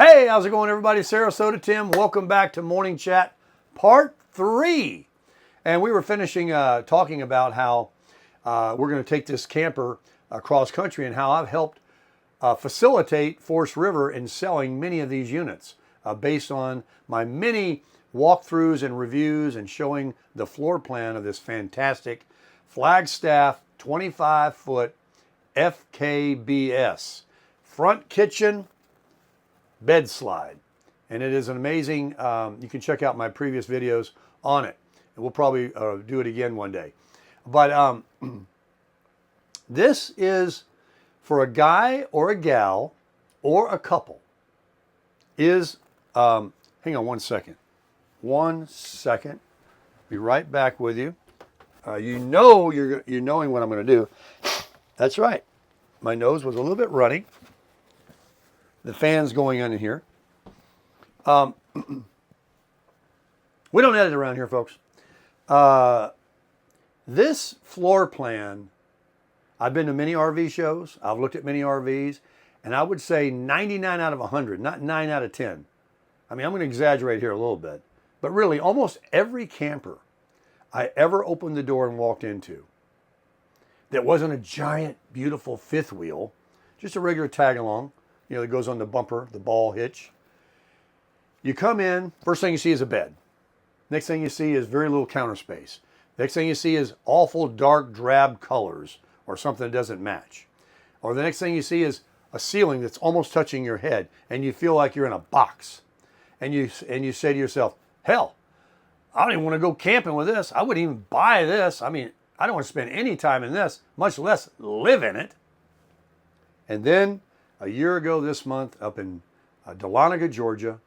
Hey, how's it going, everybody? Sarasota Tim. Welcome back to Morning Chat Part 3. And we were finishing talking about how we're going to take this camper across country and how I've helped facilitate Forest River in selling many of these units based on my many walkthroughs and reviews and showing the floor plan of this fantastic Flagstaff 25-foot FKBS. Front kitchen, bed slide. And it is an amazing, you can check out my previous videos on it. And we'll probably do it again one day. But this is for a guy or a gal or a couple. Hang on 1 second. 1 second. Be right back with you. You're knowing what I'm going to do. That's right. My nose was a little bit runny. The fan's going on in here. We don't edit around here, folks. This floor plan, I've been to many RV shows. I've looked at many RVs, and I would say 99 out of 100, not 9 out of 10. I mean, I'm going to exaggerate here a little bit, but really almost every camper I ever opened the door and walked into that wasn't a giant, beautiful fifth wheel, just a regular tag along, that goes on the bumper, the ball hitch. You come in, first thing you see is a bed. Next thing you see is very little counter space. Next thing you see is awful dark drab colors or something that doesn't match. Or the next thing you see is a ceiling that's almost touching your head and you feel like you're in a box. And you say to yourself, hell, I don't even want to go camping with this. I wouldn't even buy this. I mean, I don't want to spend any time in this, much less live in it. And then a year ago this month up in Dahlonega, Georgia,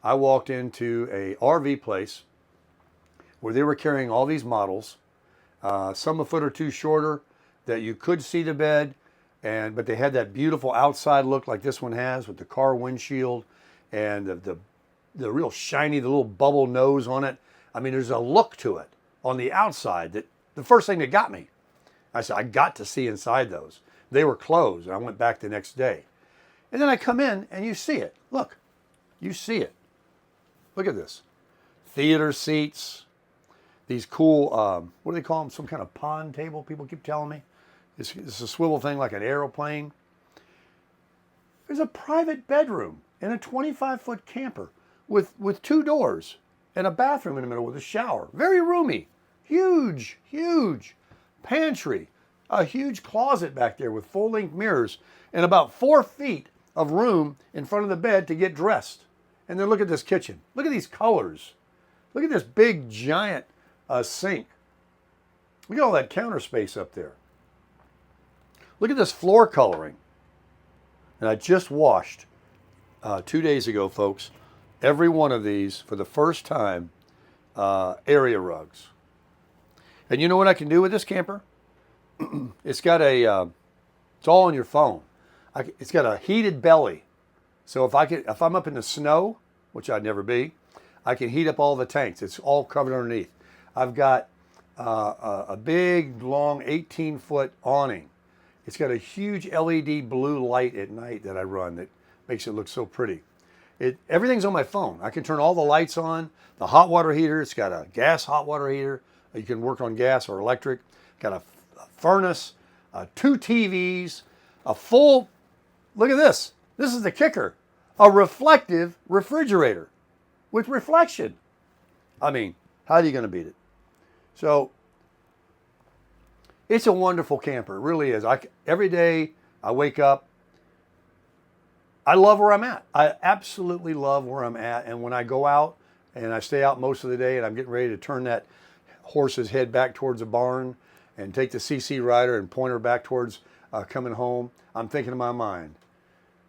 I walked into a RV place where they were carrying all these models, some a foot or two shorter that you could see the bed, but they had that beautiful outside look like this one has with the car windshield and the real shiny, the little bubble nose on it. I mean, there's a look to it on the outside that the first thing that got me. I said, I got to see inside those. They were closed, and I went back the next day. And then I come in, and you see it. Look, you see it. Look at this. Theater seats, these cool, what do they call them? Some kind of pond table, people keep telling me. It's a swivel thing like an aeroplane. There's a private bedroom in a 25-foot camper with 2 doors and a bathroom in the middle with a shower. Very roomy. Huge, huge pantry. A huge closet back there with full-length mirrors and about 4 feet of room in front of the bed to get dressed. And then look at this kitchen. Look at these colors. Look at this big, giant sink. Look at all that counter space up there. Look at this floor coloring. And I just washed 2 days ago, folks, every one of these for the first time, area rugs. And you know what I can do with this camper? It's got it's all on your phone. It's got a heated belly. So if I'm up in the snow, which I'd never be, I can heat up all the tanks. It's all covered underneath. I've got a big, long 18-foot awning. It's got a huge LED blue light at night that I run that makes it look so pretty. Everything's on my phone. I can turn all the lights on. The hot water heater, it's got a gas hot water heater. You can work on gas or electric. Got a furnace, 2 TVs, a full, look at this. This is the kicker. A reflective refrigerator with reflection. I mean, how are you going to beat it? So it's a wonderful camper. It really is. Every day I wake up, I love where I'm at. I absolutely love where I'm at. And when I go out and I stay out most of the day and I'm getting ready to turn that horse's head back towards the barn and take the CC rider and point her back towards coming home, I'm thinking in my mind,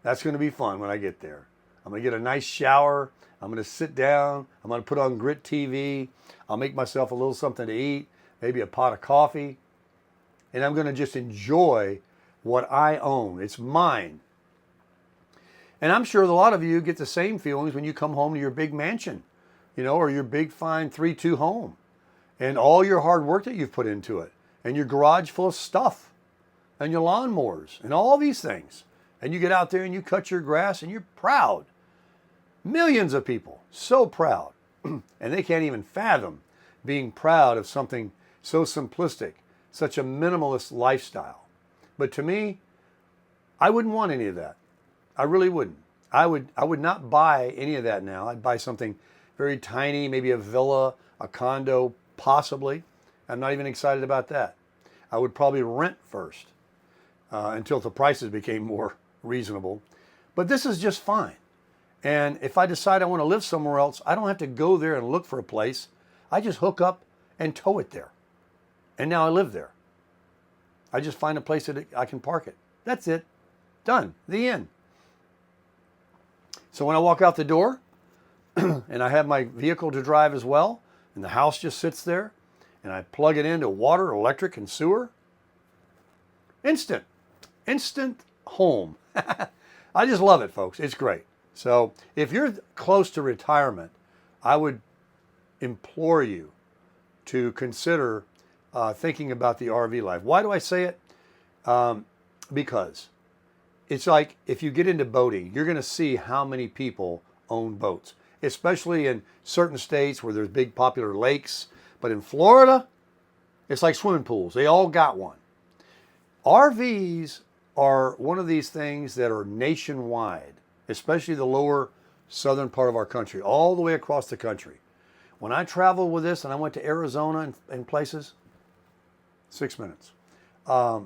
that's going to be fun when I get there. I'm going to get a nice shower. I'm going to sit down. I'm going to put on Grit TV. I'll make myself a little something to eat, maybe a pot of coffee. And I'm going to just enjoy what I own. It's mine. And I'm sure a lot of you get the same feelings when you come home to your big mansion, or your big fine 3-2 home. And all your hard work that you've put into it. And your garage full of stuff. And your lawnmowers. And all these things. And you get out there and you cut your grass and you're proud. Millions of people so proud, and they can't even fathom being proud of something so simplistic, such a minimalist lifestyle. But to me, I wouldn't want any of that. I really wouldn't. I would not buy any of that now. I'd buy something very tiny, maybe a villa, a condo, possibly. I'm not even excited about that. I would probably rent first until the prices became more reasonable. But this is just fine. And if I decide I want to live somewhere else, I don't have to go there and look for a place. I just hook up and tow it there. And now I live there. I just find a place that I can park it. That's it. Done. The end. So when I walk out the door and I have my vehicle to drive as well, and the house just sits there, and I plug it into water, electric, and sewer, instant home. I just love it, folks. It's great. So if you're close to retirement, I would implore you to consider thinking about the RV life. Why do I say it? Because it's like if you get into boating, you're going to see how many people own boats, especially in certain states where there's big popular lakes. But in Florida, it's like swimming pools. They all got one. RVs are one of these things that are nationwide, especially the lower southern part of our country, all the way across the country. When I traveled with this and I went to Arizona and places, 6 minutes. I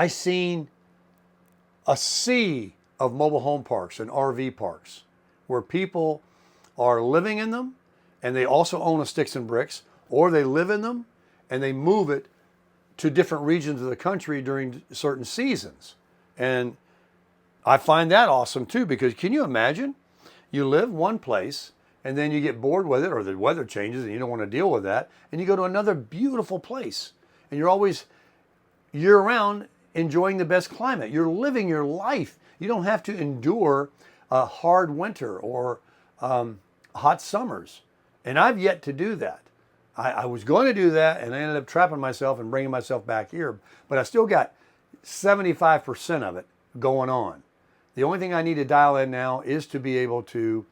seen a sea of mobile home parks and RV parks where people are living in them and they also own a sticks and bricks, or they live in them and they move it to different regions of the country during certain seasons. And I find that awesome too, because can you imagine? You live one place and then you get bored with it, or the weather changes and you don't want to deal with that, and you go to another beautiful place and you're always year-round enjoying the best climate. You're living your life. You don't have to endure a hard winter or hot summers. And I've yet to do that. I was going to do that, and I ended up trapping myself and bringing myself back here. But I still got 75% of it going on. The only thing I need to dial in now is to be able to,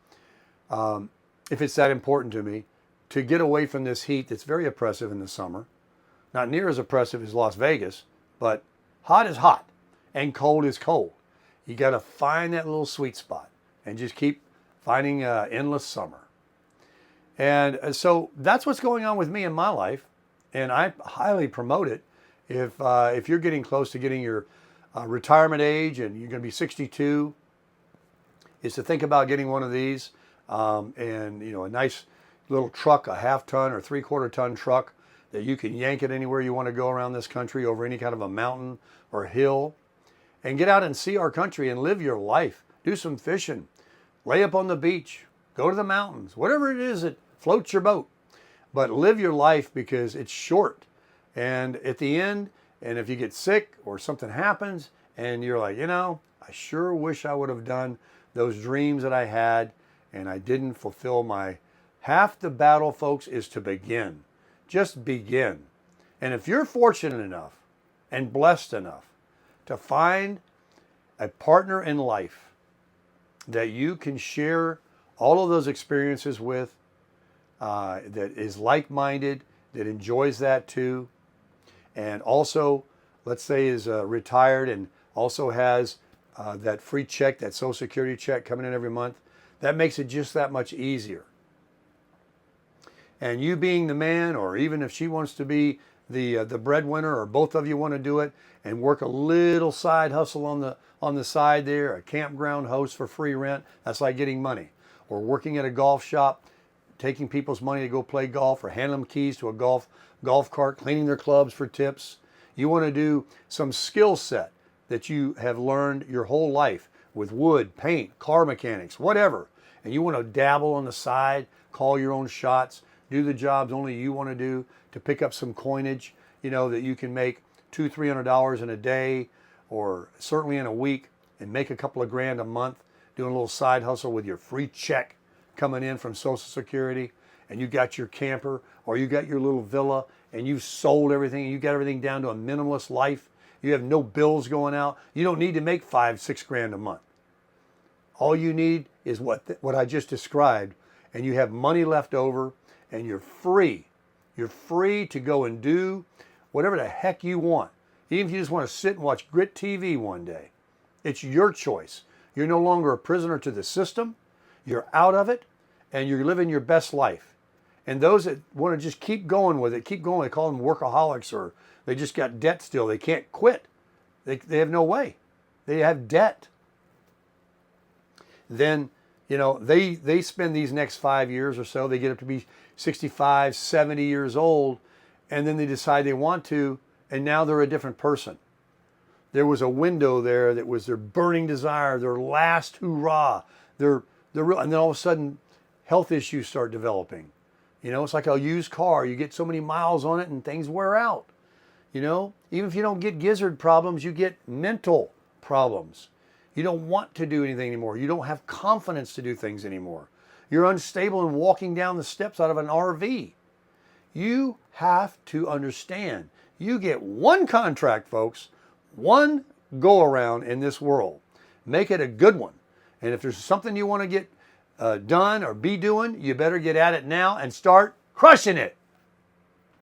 if it's that important to me, to get away from this heat that's very oppressive in the summer. Not near as oppressive as Las Vegas, but hot is hot and cold is cold. You got to find that little sweet spot and just keep finding endless summer. And so that's what's going on with me in my life, and I highly promote it. If you're getting close to getting your retirement age and you're going to be 62, is to think about getting one of these, and a nice little truck, a half-ton or three-quarter-ton truck that you can yank it anywhere you want to go around this country, over any kind of a mountain or hill, and get out and see our country and live your life. Do some fishing, lay up on the beach, go to the mountains, whatever it is that floats your boat. But live your life, because it's short. And at the end, and if you get sick or something happens and you're like, I sure wish I would have done those dreams that I had and I didn't fulfill my... Half the battle, folks, is to begin. Just begin. And if you're fortunate enough and blessed enough to find a partner in life that you can share all of those experiences with, that is like-minded, that enjoys that too, and also, let's say, is retired and also has that free check, that Social Security check coming in every month, that makes it just that much easier. And you being the man, or even if she wants to be the breadwinner, or both of you want to do it and work a little side hustle on the side there, a campground host for free rent, that's like getting money. Or working at a golf shop, taking people's money to go play golf, or handing them keys to a golf cart, cleaning their clubs for tips. You want to do some skill set that you have learned your whole life with wood, paint, car mechanics, whatever. And you want to dabble on the side, call your own shots, do the jobs only you want to do to pick up some coinage, that you can make $200-300 in a day, or certainly in a week, and make a couple of grand a month doing a little side hustle with your free check coming in from Social Security, and you got your camper or you got your little villa and you've sold everything and you got everything down to a minimalist life. You have no bills going out. You don't need to make $5-6 grand a month. All you need is what I just described, and you have money left over, and you're free. You're free to go and do whatever the heck you want. Even if you just want to sit and watch Grit TV one day. It's your choice. You're no longer a prisoner to the system. You're out of it, and you're living your best life. And those that want to just keep going with it, keep going. They call them workaholics, or they just got debt still. They can't quit. They have no way. They have debt. Then, they spend these next 5 years or so, they get up to be 65, 70 years old, and then they decide they want to, and now they're a different person. There was a window there that was their burning desire, their last hurrah, their real, and then all of a sudden, health issues start developing. It's like a used car. You get so many miles on it and things wear out. Even if you don't get gizzard problems, you get mental problems. You don't want to do anything anymore. You don't have confidence to do things anymore. You're unstable in walking down the steps out of an RV. You have to understand. You get one contract, folks, one go around in this world. Make it a good one. And if there's something you want to get done or be doing, you better get at it now and start crushing it.